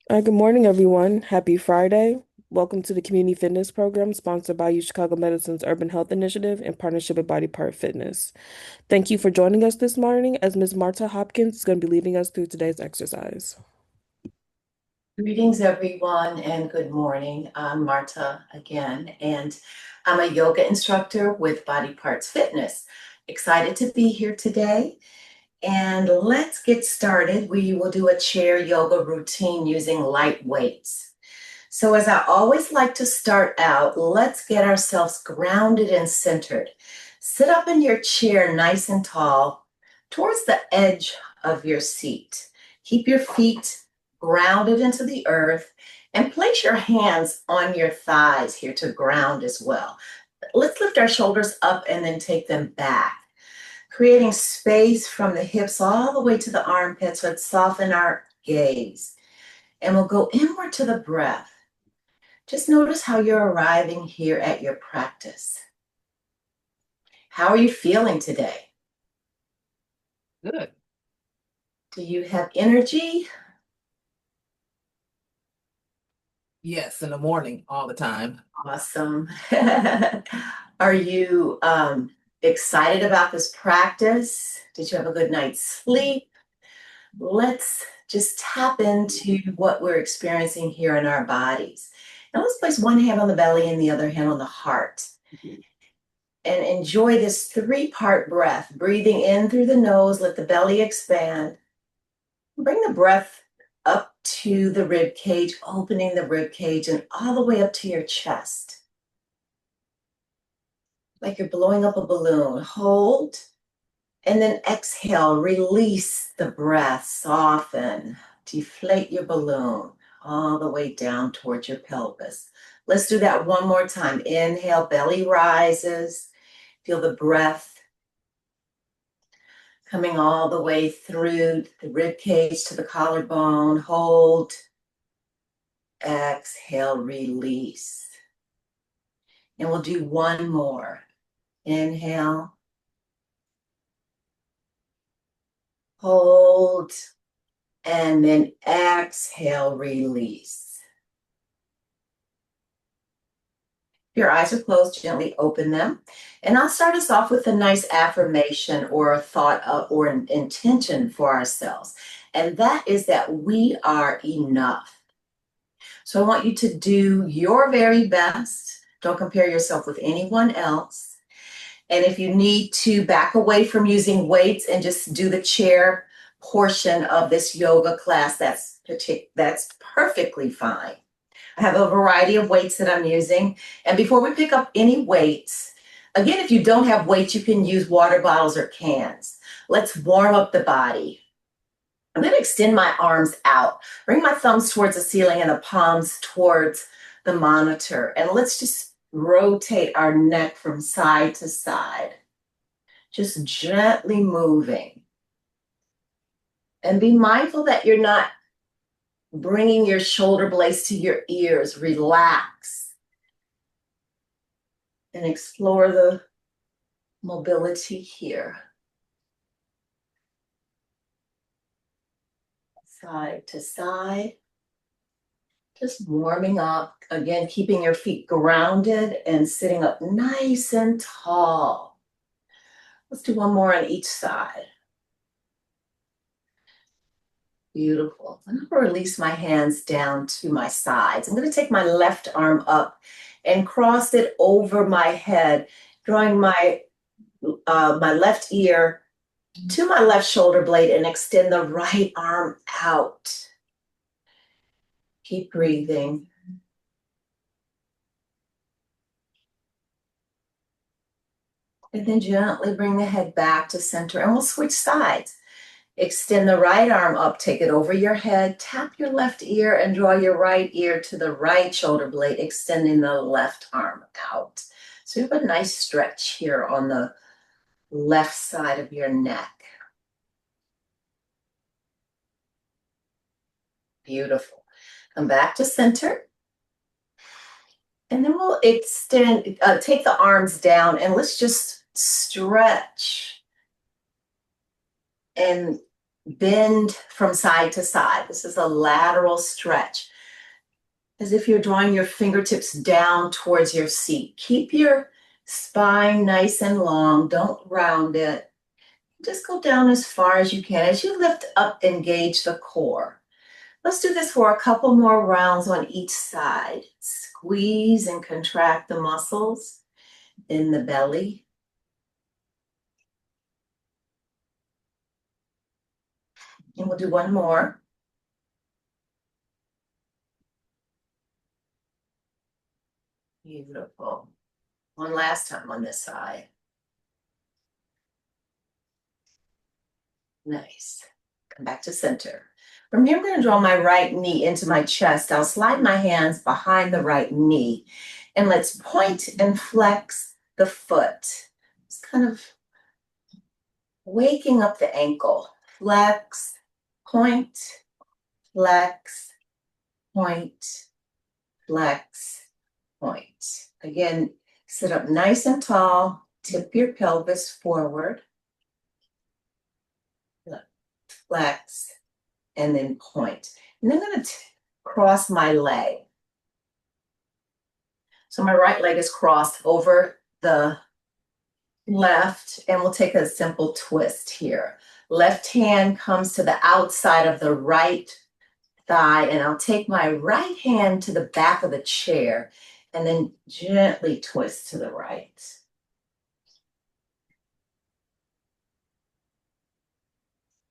Good morning, everyone. Happy Friday. Welcome to the Community Fitness Program sponsored by U Chicago Medicine's Urban Health Initiative in partnership with Body Part Fitness. Thank you for joining us this morning as Ms. Marta Hopkins is going to be leading us through today's exercise. Greetings, everyone, and good morning. I'm Marta again, and I'm a yoga instructor with Body Parts Fitness. Excited to be here today. And let's get started. We will do a chair yoga routine using light weights. So, as I always like to start out, let's get ourselves grounded and centered. Sit up in your chair nice and tall towards the edge of your seat. Keep your feet grounded into the earth and place your hands on your thighs here to ground as well. Let's lift our shoulders up and then take them back, creating space from the hips all the way to the armpits. Let's soften our gaze and we'll go inward to the breath. Just notice how you're arriving here at your practice. How are you feeling today? Good. Do you have energy? Yes, in the morning, all the time. Awesome. Are you excited about this practice? Did you have a good night's sleep? Let's just tap into what we're experiencing here in our bodies. Now let's place one hand on the belly and the other hand on the heart. And enjoy this three-part breath. Breathing in through the nose, let the belly expand. Bring the breath up to the rib cage, opening the rib cage and all the way up to your chest. Like you're blowing up a balloon. Hold, and then exhale. Release the breath, soften, deflate your balloon all the way down towards your pelvis. Let's do that one more time. Inhale, belly rises. Feel the breath coming all the way through the rib cage to the collarbone. Hold, exhale, release. And we'll do one more. Inhale, hold, and then exhale, release. If your eyes are closed, gently open them. And I'll start us off with a nice affirmation or a thought or an intention for ourselves. And that is that we are enough. So I want you to do your very best. Don't compare yourself with anyone else. And if you need to back away from using weights and just do the chair portion of this yoga class, that's perfectly fine. I have a variety of weights that I'm using. And before we pick up any weights, again, if you don't have weights, you can use water bottles or cans. Let's warm up the body. I'm going to extend my arms out, bring my thumbs towards the ceiling and the palms towards the monitor. And let's just rotate our neck from side to side, just gently moving. And be mindful that you're not bringing your shoulder blades to your ears. Relax and explore the mobility here. Side to side. Just warming up. Again, keeping your feet grounded and sitting up nice and tall. Let's do one more on each side. Beautiful. I'm going to release my hands down to my sides. I'm going to take my left arm up and cross it over my head, drawing my left ear to my left shoulder blade and extend the right arm out. Keep breathing. And then gently bring the head back to center and we'll switch sides. Extend the right arm up, take it over your head, tap your left ear and draw your right ear to the right shoulder blade, extending the left arm out. So you have a nice stretch here on the left side of your neck. Beautiful. Come back to center. And then we'll extend, take the arms down and let's just stretch and bend from side to side. This is a lateral stretch, as if you're drawing your fingertips down towards your seat. Keep your spine nice and long. Don't round it. Just go down as far as you can. As you lift up, engage the core. Let's do this for a couple more rounds on each side. Squeeze and contract the muscles in the belly. And we'll do one more. Beautiful. One last time on this side. Nice. Come back to center. From here, I'm going to draw my right knee into my chest. I'll slide my hands behind the right knee. And let's point and flex the foot. It's kind of waking up the ankle. Flex, point, flex, point, flex, point. Again, sit up nice and tall. Tip your pelvis forward. Flex, and then point. And then I'm going to cross my leg. So my right leg is crossed over the left, and we'll take a simple twist here. Left hand comes to the outside of the right thigh, and I'll take my right hand to the back of the chair and then gently twist to the right.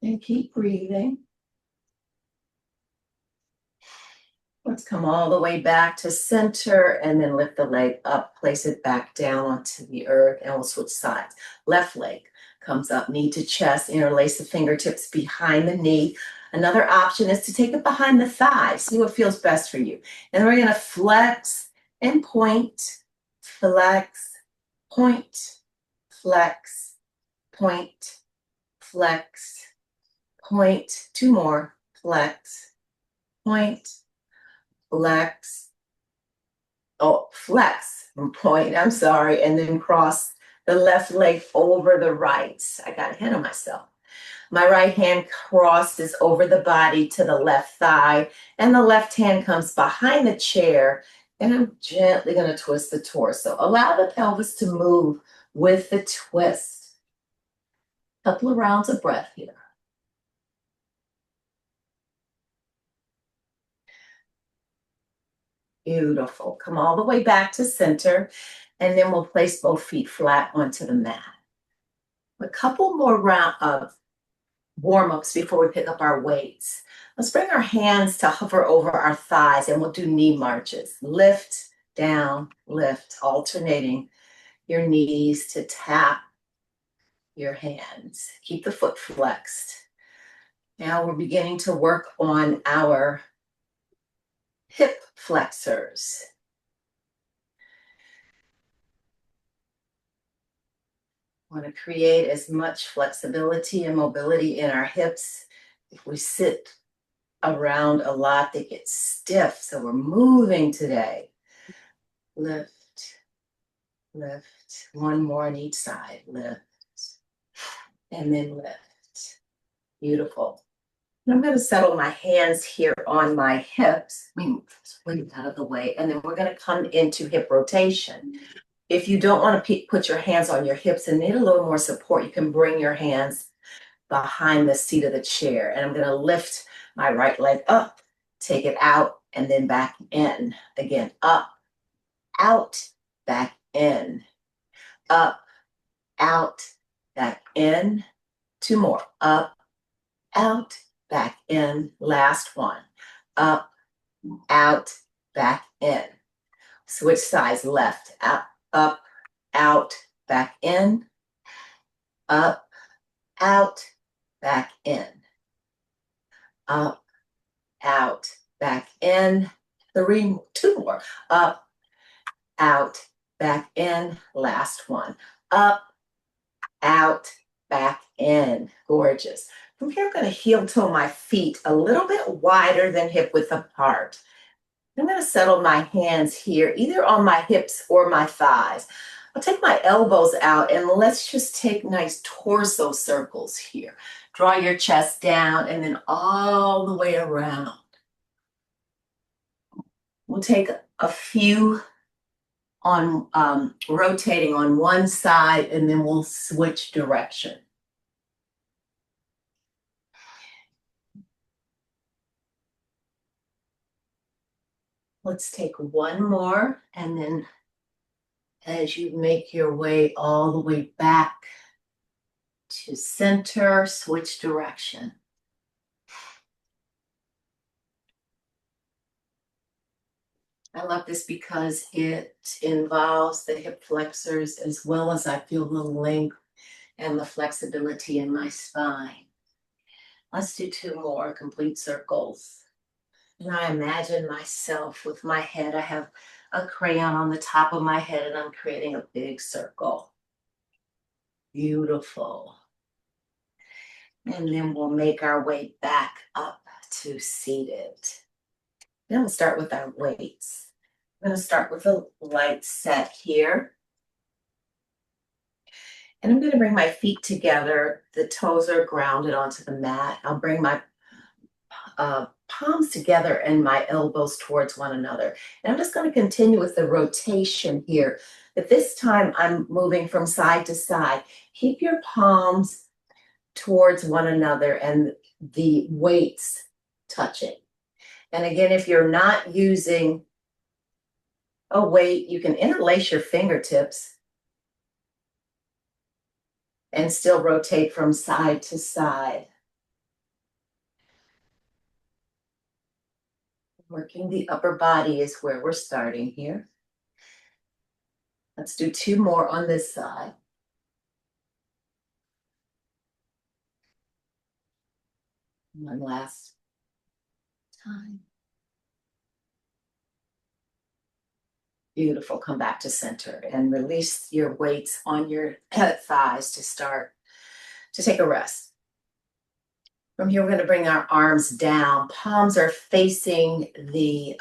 And keep breathing. Let's come all the way back to center and then lift the leg up, place it back down onto the earth, and we'll switch sides. Left leg comes up, knee to chest, interlace the fingertips behind the knee. Another option is to take it behind the thigh. See what feels best for you. And we're going to flex and point, flex, point, flex, point, flex, point. Two more. Flex, point, flex. Oh, flex and point. I'm sorry. And then cross the left leg over the right. I got ahead of myself. My right hand crosses over the body to the left thigh, and the left hand comes behind the chair, and I'm gently going to twist the torso. Allow the pelvis to move with the twist. Couple of rounds of breath here. Beautiful. Come all the way back to center, and then we'll place both feet flat onto the mat. A couple more rounds of warm-ups before we pick up our weights. Let's bring our hands to hover over our thighs, and we'll do knee marches. Lift, down, lift, alternating your knees to tap your hands. Keep the foot flexed. Now we're beginning to work on our hip flexors. Want to create as much flexibility and mobility in our hips. If we sit around a lot, they get stiff. So we're moving today. Lift, lift. One more on each side. Lift, and then lift. Beautiful. And I'm going to settle my hands here on my hips. Move out of the way. And then we're going to come into hip rotation. If you don't want to put your hands on your hips and need a little more support, you can bring your hands behind the seat of the chair. And I'm going to lift my right leg up, take it out, and then back in. Again, up, out, back in. Up, out, back in. Two more. Up, out, back in. Last one. Up, out, back in. Switch sides, left, up, out, back in, up, out, back in, up, out, back in. Two more. Up, out, back in. Last one. Up, out, back in. Gorgeous. From here, I'm going to heel toe my feet a little bit wider than hip width apart. I'm going to settle my hands here, either on my hips or my thighs. I'll take my elbows out, and let's just take nice torso circles here. Draw your chest down and then all the way around. We'll take a few on rotating on one side and then we'll switch direction. Let's take one more, and then as you make your way all the way back to center, switch direction. I love this because it involves the hip flexors as well as I feel the length and the flexibility in my spine. Let's do two more complete circles. And I imagine myself with my head. I have a crayon on the top of my head and I'm creating a big circle. Beautiful. And then we'll make our way back up to seated. Then we'll start with our weights. I'm going to start with a light set here. And I'm going to bring my feet together. The toes are grounded onto the mat. I'll bring my palms together and my elbows towards one another. And I'm just going to continue with the rotation here. But this time I'm moving from side to side. Keep your palms towards one another and the weights touching. And again, if you're not using a weight, you can interlace your fingertips and still rotate from side to side. Working the upper body is where we're starting here. Let's do two more on this side. One last time. Beautiful. Come back to center and release your weights on your thighs to start to take a rest. From here, we're going to bring our arms down. Palms are facing the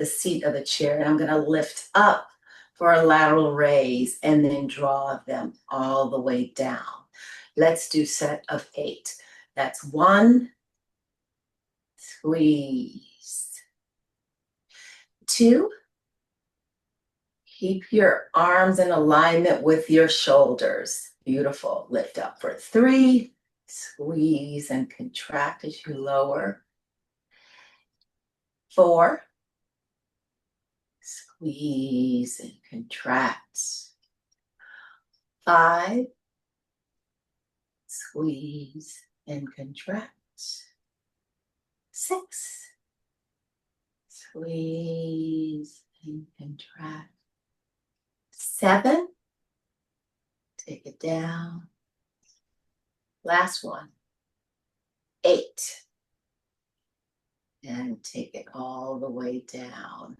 seat of the chair, and I'm going to lift up for a lateral raise and then draw them all the way down. Let's do set of 8. That's 1, squeeze. 2, keep your arms in alignment with your shoulders. Beautiful. Lift up for 3, squeeze and contract as you lower. 4, squeeze and contract. 5, squeeze and contract. 6, squeeze and contract. 7, take it down. Last one. 8, and take it all the way down.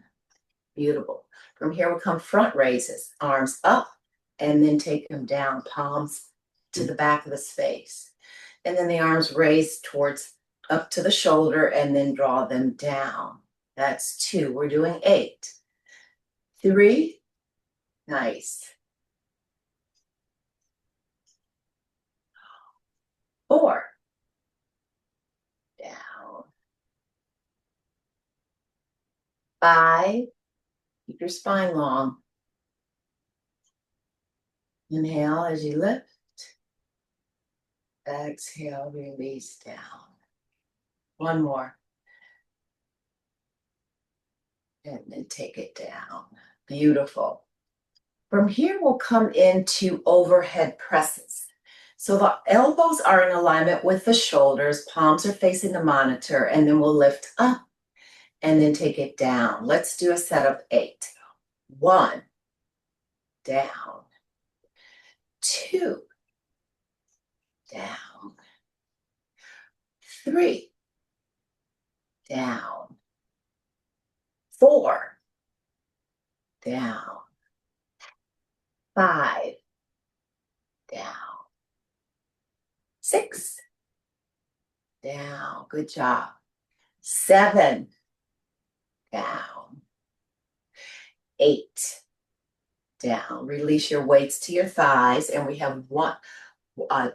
Beautiful. From here will come front raises, arms up, and then take them down, palms to the back of the space. And then the arms raise towards up to the shoulder and then draw them down. That's 2. We're doing 8. 3, nice. 4, down. 5, keep your spine long. Inhale as you lift. Exhale, release down. One more. And then take it down. Beautiful. From here, we'll come into overhead presses. So the elbows are in alignment with the shoulders, palms are facing the monitor, and then we'll lift up and then take it down. Let's do a set of 8. 1, down. 2, down. 3, down. 4, down. 5, down. 6, down. Good job. 7, down. 8, down. Release your weights to your thighs, and we have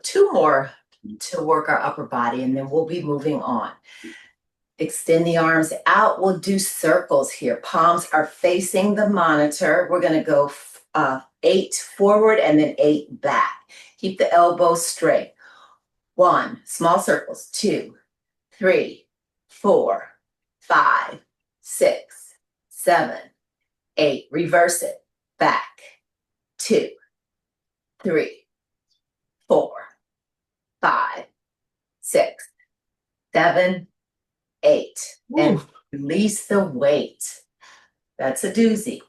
2 more to work our upper body, and then we'll be moving on. Extend the arms out. We'll do circles here. Palms are facing the monitor. We're going to go 8 forward and then 8 back. Keep the elbows straight. 1, small circles. 2, 3, 4, 5, 6, 7, 8. Reverse it. Back. 2, 3, 4, 5, 6, 7, 8. And release the weight. That's a doozy.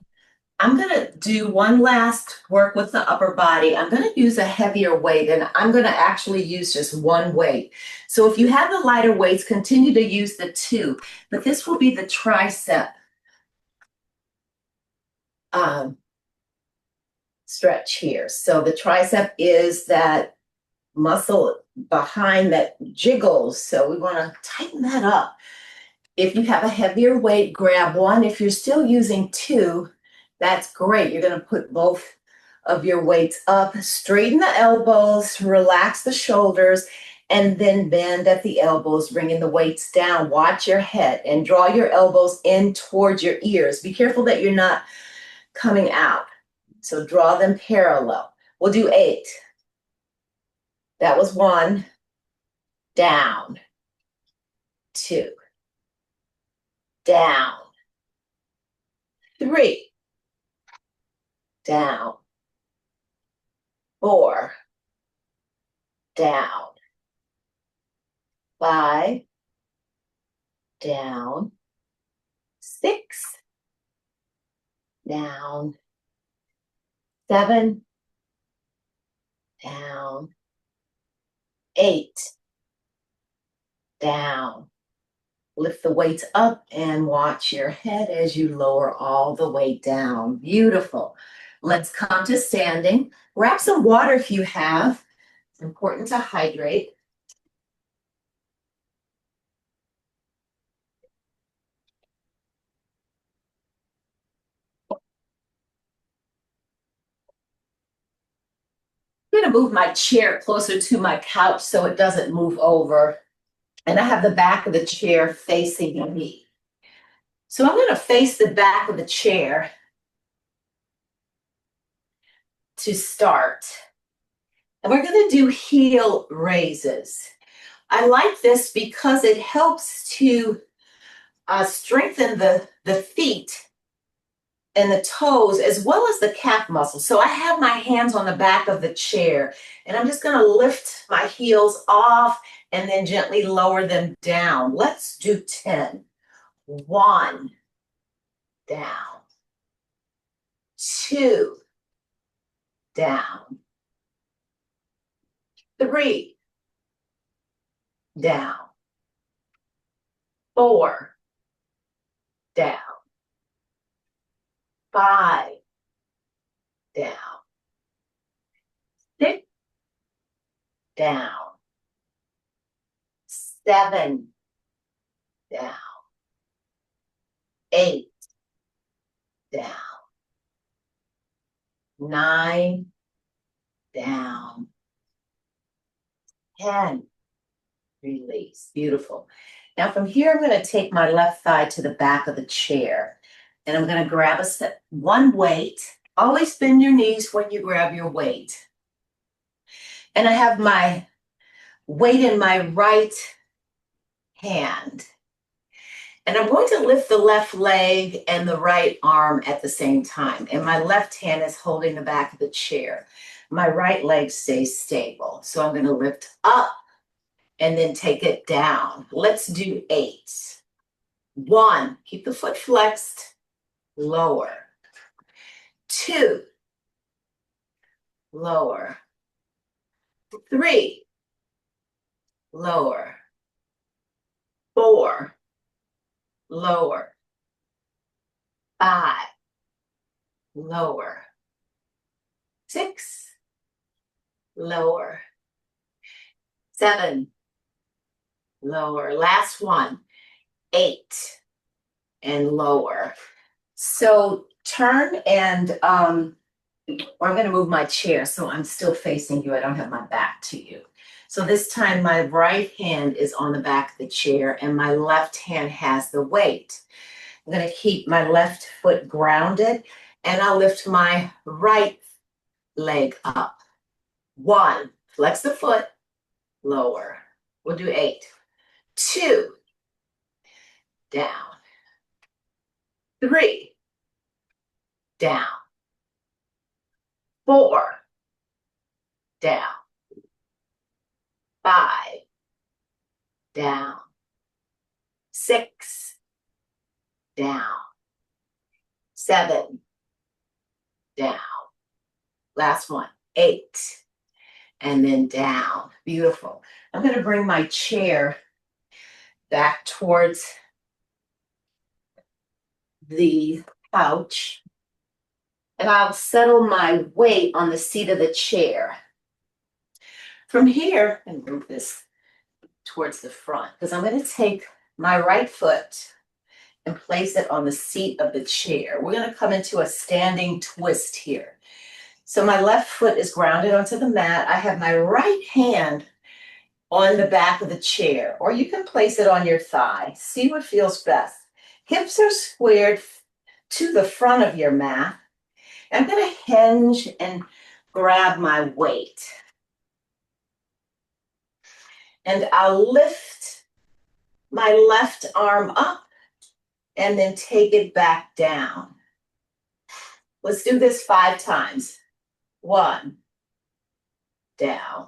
I'm going to do one last work with the upper body. I'm going to use a heavier weight, and I'm going to actually use just one weight. So if you have the lighter weights, continue to use the 2, but this will be the tricep stretch here. So the tricep is that muscle behind that jiggles. So we want to tighten that up. If you have a heavier weight, grab one. If you're still using 2, that's great. You're going to put both of your weights up, straighten the elbows, relax the shoulders, and then bend at the elbows, bringing the weights down. Watch your head and draw your elbows in towards your ears. Be careful that you're not coming out. So draw them parallel. We'll do 8. That was 1. Down. 2. Down. 3. Down. 4. Down. 5. Down. 6. Down. 7. Down. 8. Down. Lift the weights up and watch your head as you lower all the way down. Beautiful. Let's come to standing. Grab some water if you have. It's important to hydrate. I'm going to move my chair closer to my couch so it doesn't move over. And I have the back of the chair facing me. So I'm going to face the back of the chair to start. And we're going to do heel raises. I like this because it helps to strengthen the feet and the toes as well as the calf muscle. So I have my hands on the back of the chair, and I'm just going to lift my heels off and then gently lower them down. Let's do 10. 1, down. 2, down. 3, down. 4, down. 5, down. 6, down. 7, down. 8, down. 9, down. 10, release. Beautiful. Now from here, I'm going to take my left thigh to the back of the chair, and I'm going to grab one weight. Always bend your knees when you grab your weight. And I have my weight in my right hand. And I'm going to lift the left leg and the right arm at the same time. And my left hand is holding the back of the chair. My right leg stays stable. So I'm going to lift up and then take it down. Let's do 8. 1, keep the foot flexed, lower. 2, lower. 3, lower. 4, lower. 5, lower. 6, lower. 7, lower. Last one. 8, and lower. So turn and I'm going to move my chair so I'm still facing you. I don't have my back to you. So this time my right hand is on the back of the chair and my left hand has the weight. I'm going to keep my left foot grounded and I'll lift my right leg up. 1, flex the foot, lower. We'll do 8. 2, down. 3, down. 4, down. 5, down. 6, down. 7, down. Last one, 8, and then down. Beautiful. I'm going to bring my chair back towards the couch, and I'll settle my weight on the seat of the chair. From here, and move this towards the front, because I'm going to take my right foot and place it on the seat of the chair. We're going to come into a standing twist here. So my left foot is grounded onto the mat. I have my right hand on the back of the chair, or you can place it on your thigh. See what feels best. Hips are squared to the front of your mat. I'm going to hinge and grab my weight. And I'll lift my left arm up and then take it back down. Let's do this 5 times. 1, down.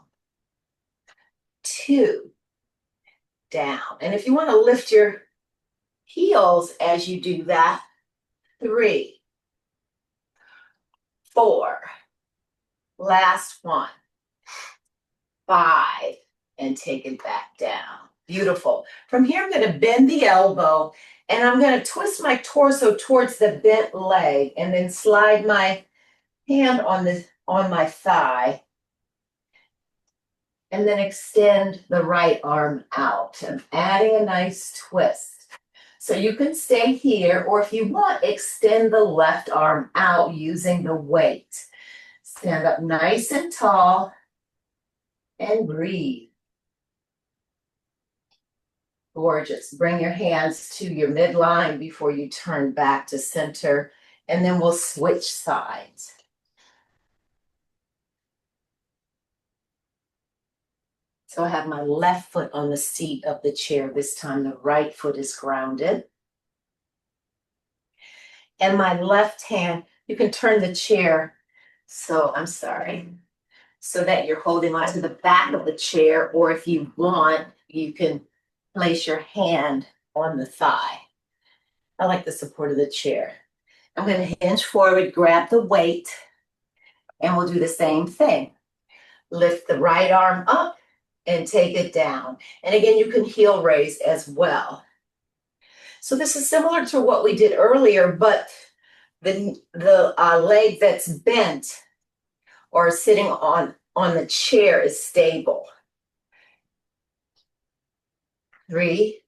2, down. And if you want to lift your heels as you do that, 3, 4, last one, 5, and take it back down. Beautiful. From here, I'm going to bend the elbow and I'm going to twist my torso towards the bent leg and then slide my hand on my thigh and then extend the right arm out. I'm adding a nice twist. So you can stay here, or if you want, extend the left arm out using the weight. Stand up nice and tall and breathe. Gorgeous. Bring your hands to your midline before you turn back to center, and then we'll switch sides. So I have my left foot on the seat of the chair. This time the right foot is grounded. And my left hand, you can turn the chair, so that you're holding onto the back of the chair, or if you want, you can place your hand on the thigh. I like the support of the chair. I'm going to hinge forward, grab the weight, and we'll do the same thing. Lift the right arm up and take it down. And again, you can heel raise as well. So this is similar to what we did earlier, but the leg that's bent or sitting on the chair is stable. 3,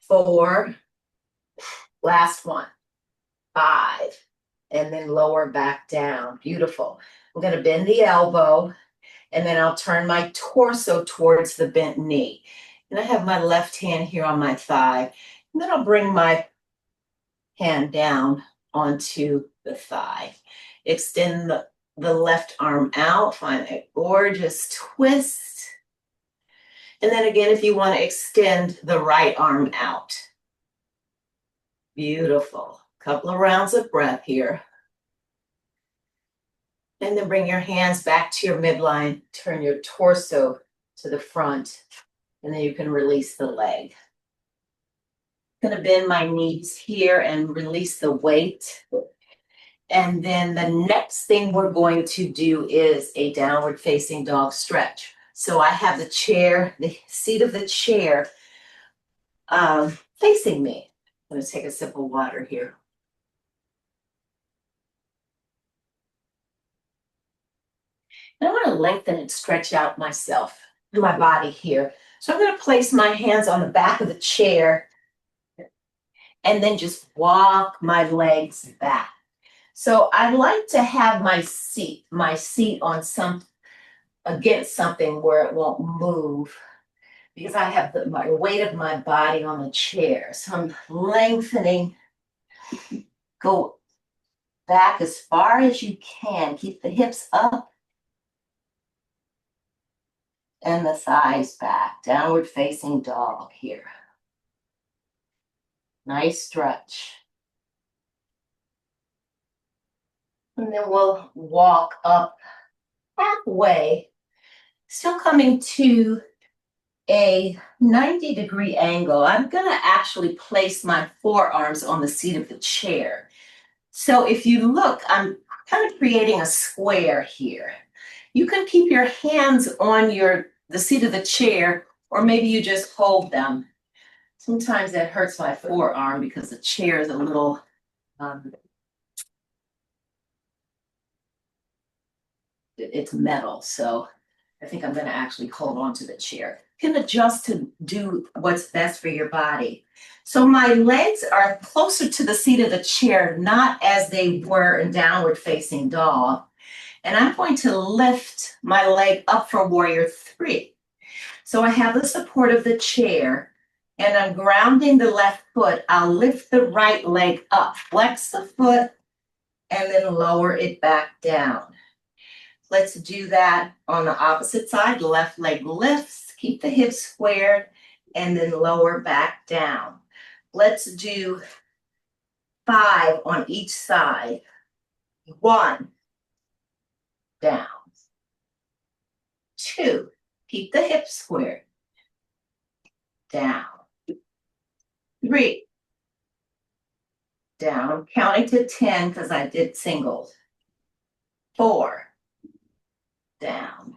4, last one, 5, and then lower back down. Beautiful. I'm going to bend the elbow, and then I'll turn my torso towards the bent knee. And I have my left hand here on my thigh, and then I'll bring my hand down onto the thigh. Extend the left arm out, find a gorgeous twist. And then again, if you want to extend the right arm out. Beautiful. Couple of rounds of breath here. And then bring your hands back to your midline, turn your torso to the front, and then you can release the leg. I'm going to bend my knees here and release the weight. And then the next thing we're going to do is a downward facing dog stretch. So I have the chair, the seat of the chair facing me. I'm going to take a sip of water here. And I want to lengthen and stretch out myself, my body here. So I'm going to place my hands on the back of the chair and then just walk my legs back. So I like to have my seat on against something where it won't move because I have my weight of my body on the chair. So I'm lengthening. Go back as far as you can. Keep the hips up and the thighs back. Downward facing dog here. Nice stretch. And then we'll walk up halfway, still coming to a 90-degree angle. I'm gonna actually place my forearms on the seat of the chair. So if you look, I'm kind of creating a square here. You can keep your hands on the seat of the chair, or maybe you just hold them. Sometimes that hurts my forearm because the chair is a little it's metal, so I think I'm going to actually hold on to the chair. You can adjust to do what's best for your body. So my legs are closer to the seat of the chair, not as they were in downward facing dog. And I'm going to lift my leg up for warrior three. So I have the support of the chair and I'm grounding the left foot. I'll lift the right leg up, flex the foot, and then lower it back down. Let's do that on the opposite side. The left leg lifts, keep the hips squared, and then lower back down. Let's do 5 on each side. 1, down. 2, keep the hips squared. Down. 3, down. Counting to 10 because I did singles. 4, down.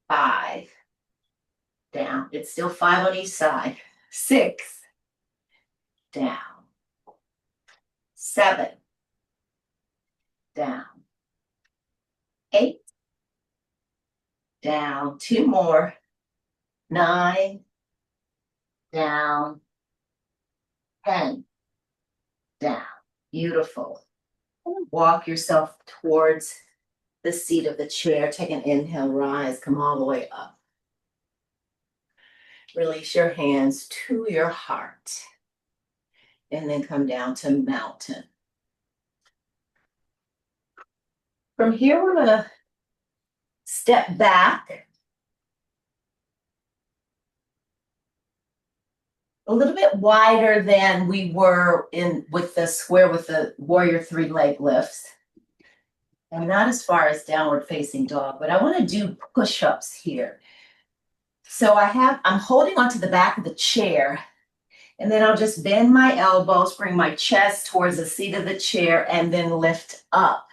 5, down. It's still 5 on each side. 6, down. 7, down. 8, down. 2 more. 9, down. 10, down. Beautiful. Walk yourself towards the seat of the chair. Take an inhale, rise, come all the way up. Release your hands to your heart. And then come down to mountain. From here, we're going to step back a little bit wider than we were in with the square with the warrior three leg lifts. And not as far as downward facing dog, but I want to do push-ups here. So I'm holding onto the back of the chair, and then I'll just bend my elbows, bring my chest towards the seat of the chair, and then lift up.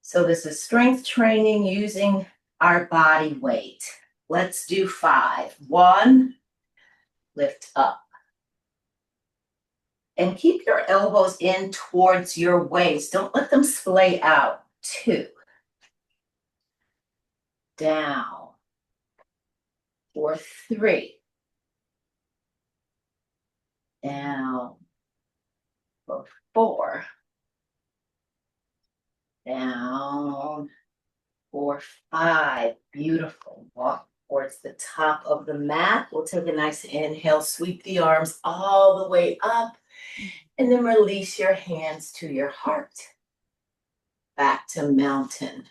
So this is strength training using our body weight. Let's do 5. 1, lift up. And keep your elbows in towards your waist. Don't let them splay out. 2, down. For 3, down. For 4, down. For 5, beautiful. Walk towards the top of the mat. We'll take a nice inhale, sweep the arms all the way up, and then release your hands to your heart. Back to mountain.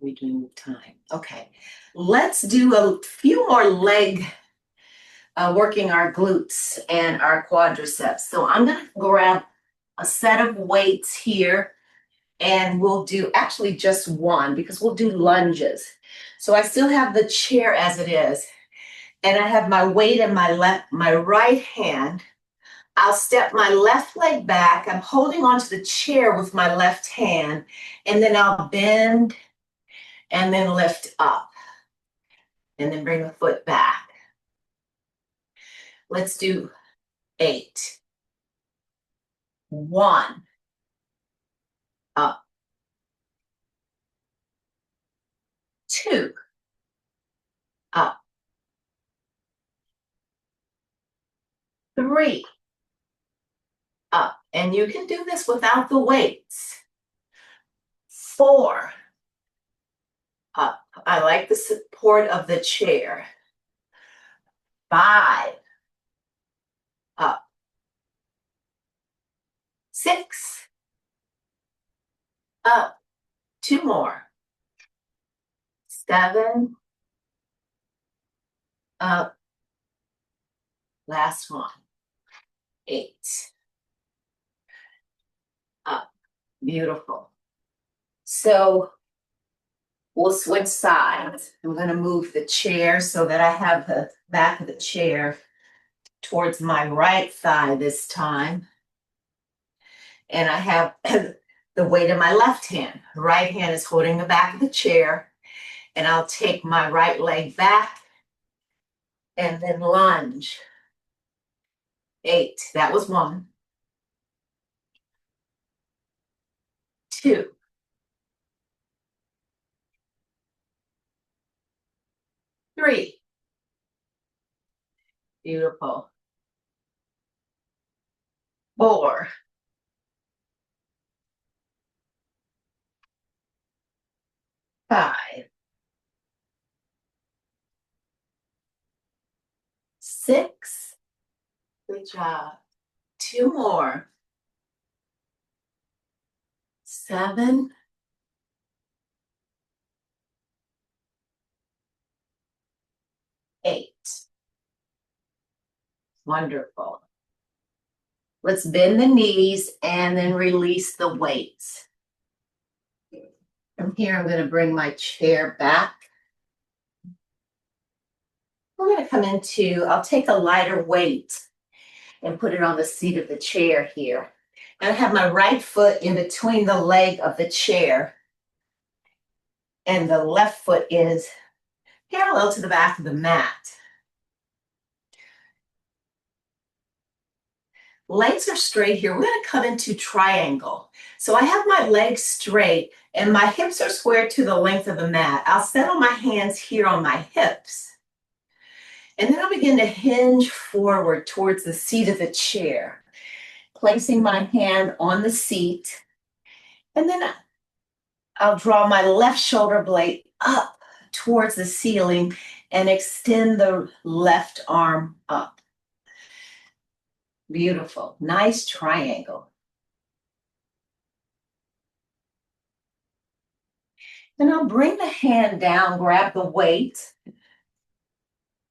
We do time. Okay, let's do a few more leg working our glutes and our quadriceps. So I'm going to grab a set of weights here. And we'll do actually just one because we'll do lunges. So I still have the chair as it is. And I have my weight in my right hand. I'll step my left leg back. I'm holding onto the chair with my left hand. And then I'll bend and then lift up. And then bring the foot back. Let's do 8. 1. Up. 2. Up. 3. Up. And you can do this without the weights. 4, up. I like the support of the chair. 5, up. 6, up. 2 more. 7, up. Last one. 8, up. Beautiful. So we'll switch sides. I'm going to move the chair so that I have the back of the chair towards my right thigh this time. And I have the weight in my left hand. The right hand is holding the back of the chair. And I'll take my right leg back and then lunge. 8. That was 1. 2. 3. Beautiful. 4. 5. 6. Good job. 2 more. 7. 8. Wonderful. Let's bend the knees and then release the weights. From here, I'm going to bring my chair back. We're going to come into, I'll take a lighter weight and put it on the seat of the chair here. And I have my right foot in between the leg of the chair. And the left foot is parallel to the back of the mat. Legs are straight here. We're going to come into triangle. So I have my legs straight and my hips are squared to the length of the mat. I'll settle my hands here on my hips. And then I'll begin to hinge forward towards the seat of the chair, placing my hand on the seat. And then I'll draw my left shoulder blade up towards the ceiling and extend the left arm up. Beautiful. Nice triangle. Then I'll bring the hand down, grab the weight,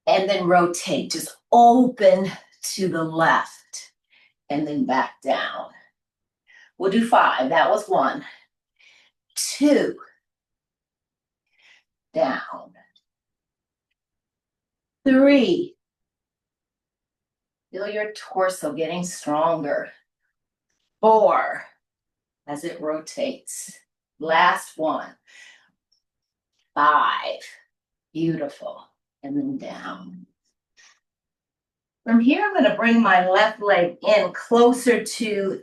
and then rotate. Just open to the left and then back down. We'll do 5. That was 1. 2. Down. 3. Feel your torso getting stronger. 4. As it rotates. Last one. 5. Beautiful. And then down. From here, I'm going to bring my left leg in closer to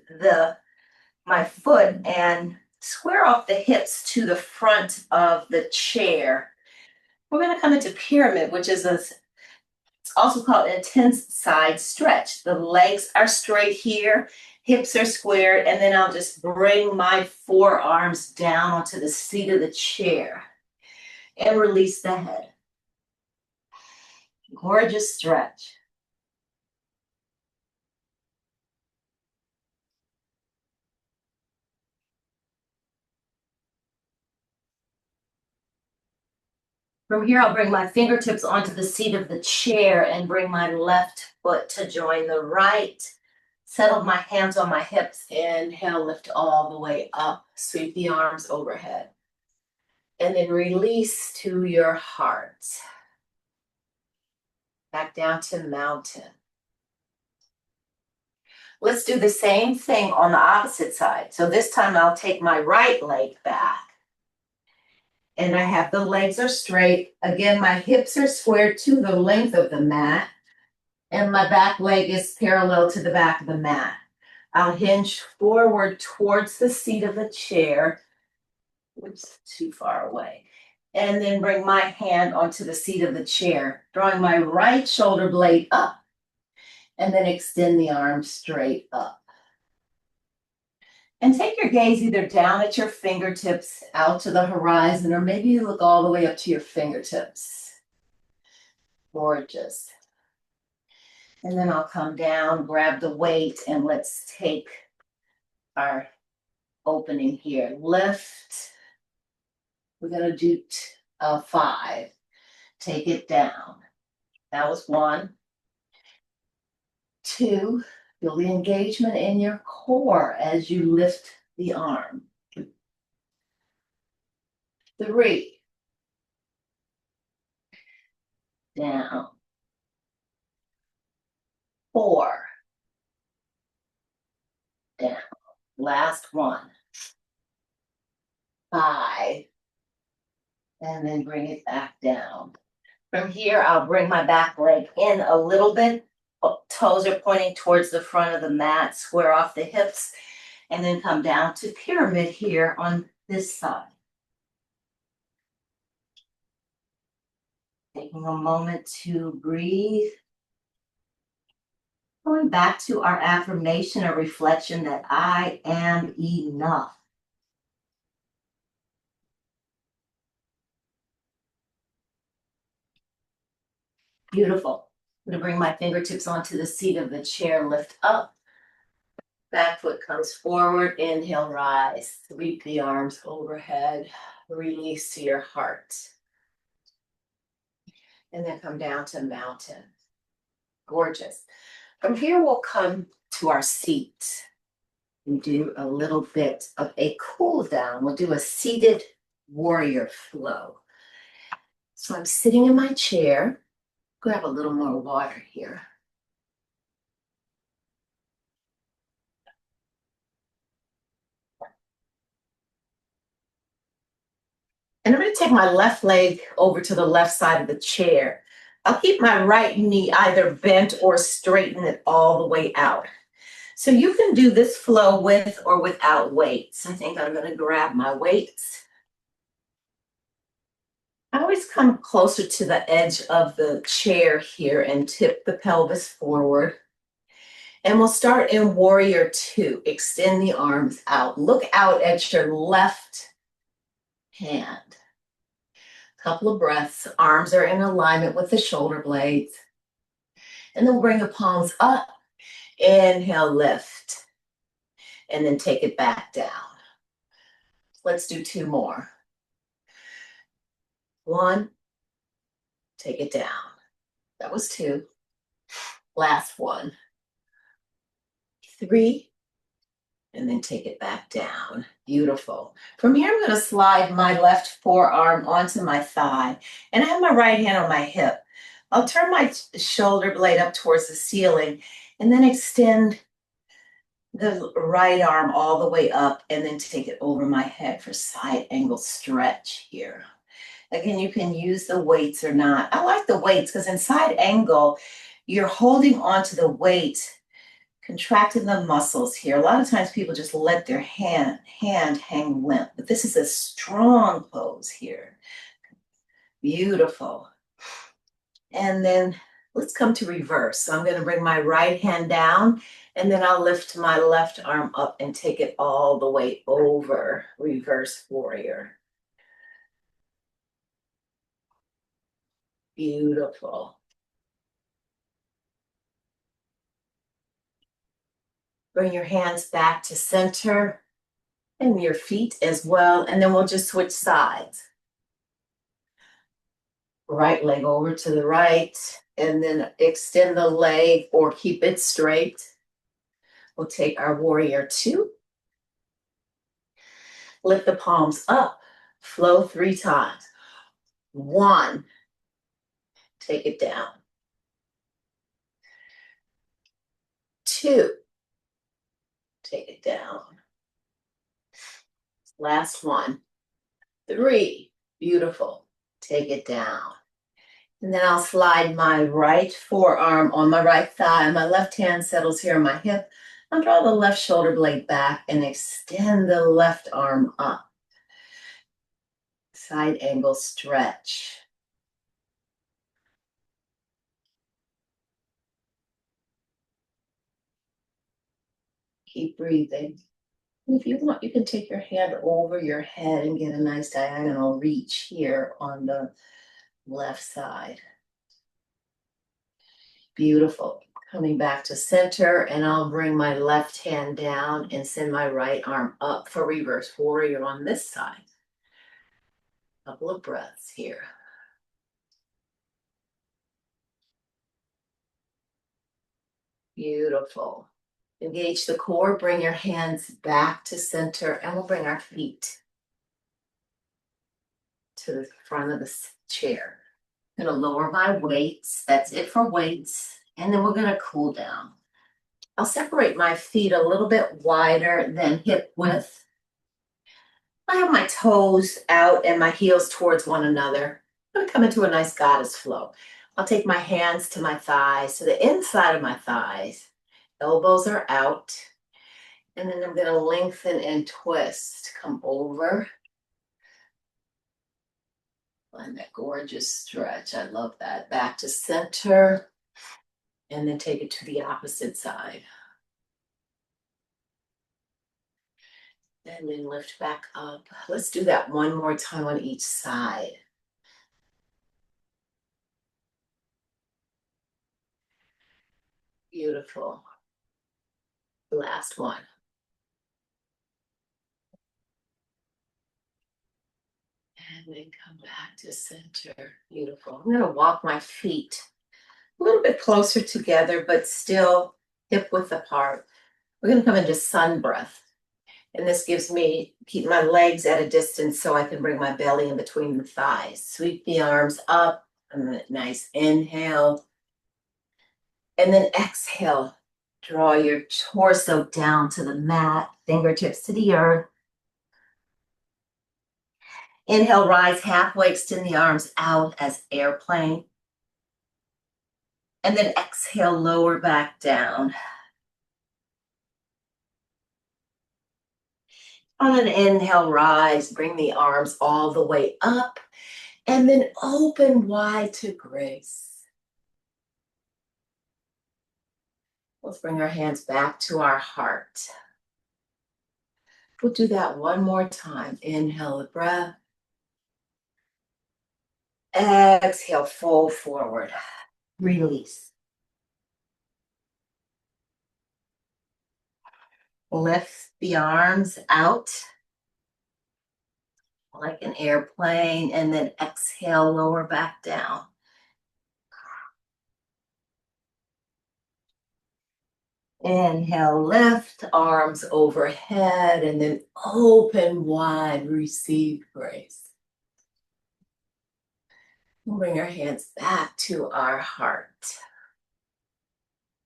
my foot and square off the hips to the front of the chair. We're going to come into pyramid, which is it's also called an intense side stretch. The legs are straight here, hips are squared, and then I'll just bring my forearms down onto the seat of the chair and release the head. Gorgeous stretch. From here, I'll bring my fingertips onto the seat of the chair and bring my left foot to join the right. Settle my hands on my hips. Inhale, lift all the way up. Sweep the arms overhead. And then release to your heart. Back down to mountain. Let's do the same thing on the opposite side. So this time I'll take my right leg back. And I have the legs are straight. Again, my hips are squared to the length of the mat. And my back leg is parallel to the back of the mat. I'll hinge forward towards the seat of the chair. Oops, too far away. And then bring my hand onto the seat of the chair, drawing my right shoulder blade up. And then extend the arms straight up. And take your gaze either down at your fingertips, out to the horizon, or maybe you look all the way up to your fingertips. Gorgeous. And then I'll come down, grab the weight, and let's take our opening here. Lift. We're gonna do 5. Take it down. That was 1. 2, feel the engagement in your core as you lift the arm. 3, down. 4, down. Last one. 5, and then bring it back down. From here, I'll bring my back leg in a little bit. Toes are pointing towards the front of the mat, square off the hips, and then come down to pyramid here on this side. Taking a moment to breathe. Going back to our affirmation or reflection that I am enough. Beautiful. I'm going to bring my fingertips onto the seat of the chair, lift up. Back foot comes forward, inhale, rise. Sweep the arms overhead, release to your heart. And then come down to mountain. Gorgeous. From here, we'll come to our seat and do a little bit of a cool down. We'll do a seated warrior flow. So I'm sitting in my chair. Grab a little more water here. And I'm going to take my left leg over to the left side of the chair. I'll keep my right knee either bent or straighten it all the way out. So you can do this flow with or without weights. I think I'm going to grab my weights. I always come closer to the edge of the chair here and tip the pelvis forward. And we'll start in warrior 2. Extend the arms out. Look out at your left hand. Couple of breaths. Arms are in alignment with the shoulder blades. And then we'll bring the palms up. Inhale, lift. And then take it back down. Let's do 2 more. 1. Take it down. That was 2. Last one. 3. And then take it back down. Beautiful. From here, I'm going to slide my left forearm onto my thigh. And I have my right hand on my hip. I'll turn my shoulder blade up towards the ceiling and then extend the right arm all the way up and then take it over my head for side angle stretch here. Again, you can use the weights or not. I like the weights because in side angle, you're holding onto the weight, contracting the muscles here. A lot of times people just let their hand hang limp, but this is a strong pose here. Beautiful. And then let's come to reverse. So I'm going to bring my right hand down and then I'll lift my left arm up and take it all the way over. Reverse warrior. Beautiful. Bring your hands back to center and your feet as well. And then we'll just switch sides. Right leg over to the right and then extend the leg or keep it straight. We'll take our warrior 2. Lift the palms up. Flow 3 times. 1. Take it down. 2. Take it down. Last one. 3. Beautiful. Take it down. And then I'll slide my right forearm on my right thigh. My left hand settles here on my hip. I'll draw the left shoulder blade back and extend the left arm up. Side angle stretch. Keep breathing. If you want, you can take your hand over your head and get a nice diagonal reach here on the left side. Beautiful. Coming back to center, and I'll bring my left hand down and send my right arm up for reverse warrior on this side. Couple of breaths here. Beautiful. Engage the core, bring your hands back to center, and we'll bring our feet to the front of the chair. I'm gonna lower my weights. That's it for weights. And then we're gonna cool down. I'll separate my feet a little bit wider than hip width. I have my toes out and my heels towards one another. I'm gonna come into a nice goddess flow. I'll take my hands to my thighs, to the inside of my thighs. Elbows are out. And then I'm gonna lengthen and twist. Come over. Find that gorgeous stretch. I love that. Back to center. And then take it to the opposite side. And then lift back up. Let's do that one more time on each side. Beautiful. Last one. And then come back to center. Beautiful. I'm gonna walk my feet a little bit closer together, but still hip width apart. We're gonna come into sun breath. And this gives me, keep my legs at a distance so I can bring my belly in between the thighs. Sweep the arms up, and a nice inhale. And then exhale. Draw your torso down to the mat, fingertips to the earth. Inhale, rise halfway, extend the arms out as airplane. And then exhale, lower back down. On an inhale, rise, bring the arms all the way up, and then open wide to grace. Let's bring our hands back to our heart. We'll do that one more time. Inhale a breath. Exhale, fold forward. Release. Lift the arms out like an airplane, and then exhale, lower back down. Inhale, lift, arms overhead, and then open wide, receive grace. Bring our hands back to our heart.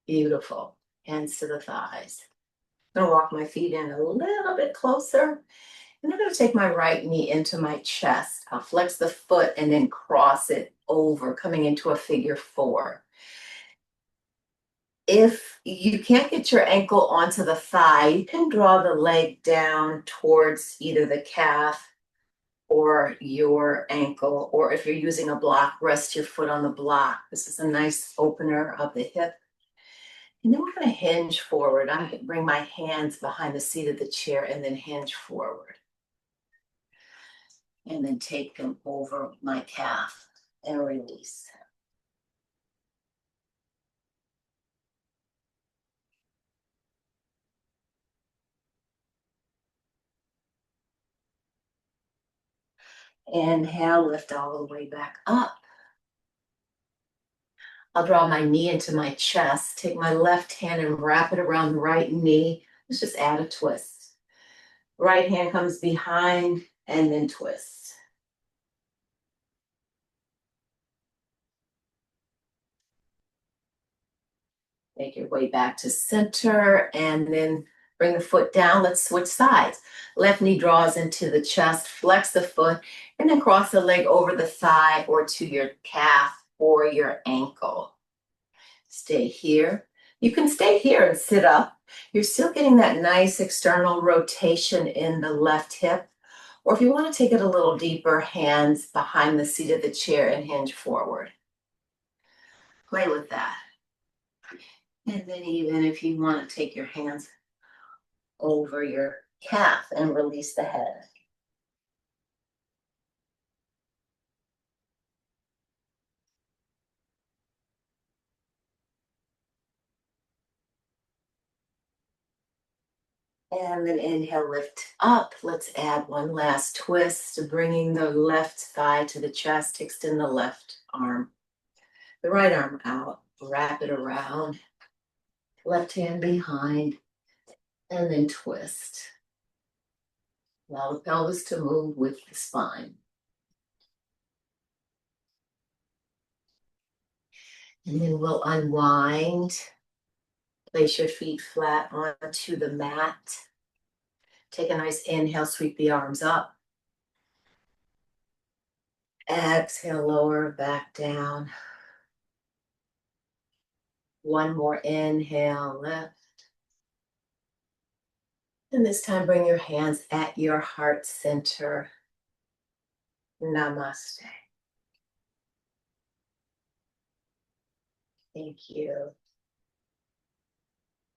Beautiful. Hands to the thighs. I'm gonna walk my feet in a little bit closer. And I'm gonna take my right knee into my chest. I'll flex the foot and then cross it over, coming into a figure four. If you can't get your ankle onto the thigh, you can draw the leg down towards either the calf or your ankle, or if you're using a block, rest your foot on the block. This is a nice opener of the hip. And then we're going to hinge forward. I'm going to bring my hands behind the seat of the chair and then hinge forward. And then take them over my calf and release. Inhale, lift all the way back up. I'll draw my knee into my chest, take my left hand and wrap it around the right knee. Let's just add a twist. Right hand comes behind and then twist. Make your way back to center and then bring the foot down. Let's switch sides. Left knee draws into the chest, flex the foot, and then cross the leg over the thigh or to your calf or your ankle. Stay here. You can stay here and sit up. You're still getting that nice external rotation in the left hip. Or if you want to take it a little deeper, hands behind the seat of the chair and hinge forward. Play with that. And then even if you want to take your hands over your calf and release the head. And then inhale, lift up. Let's add one last twist, bringing the left thigh to the chest, extend the left arm. The right arm out, wrap it around, left hand behind, and then twist. Allow the pelvis to move with the spine. And then we'll unwind. Place your feet flat onto the mat. Take a nice inhale, sweep the arms up. Exhale, lower back down. One more inhale, lift. And this time bring your hands at your heart center. Namaste. Thank you.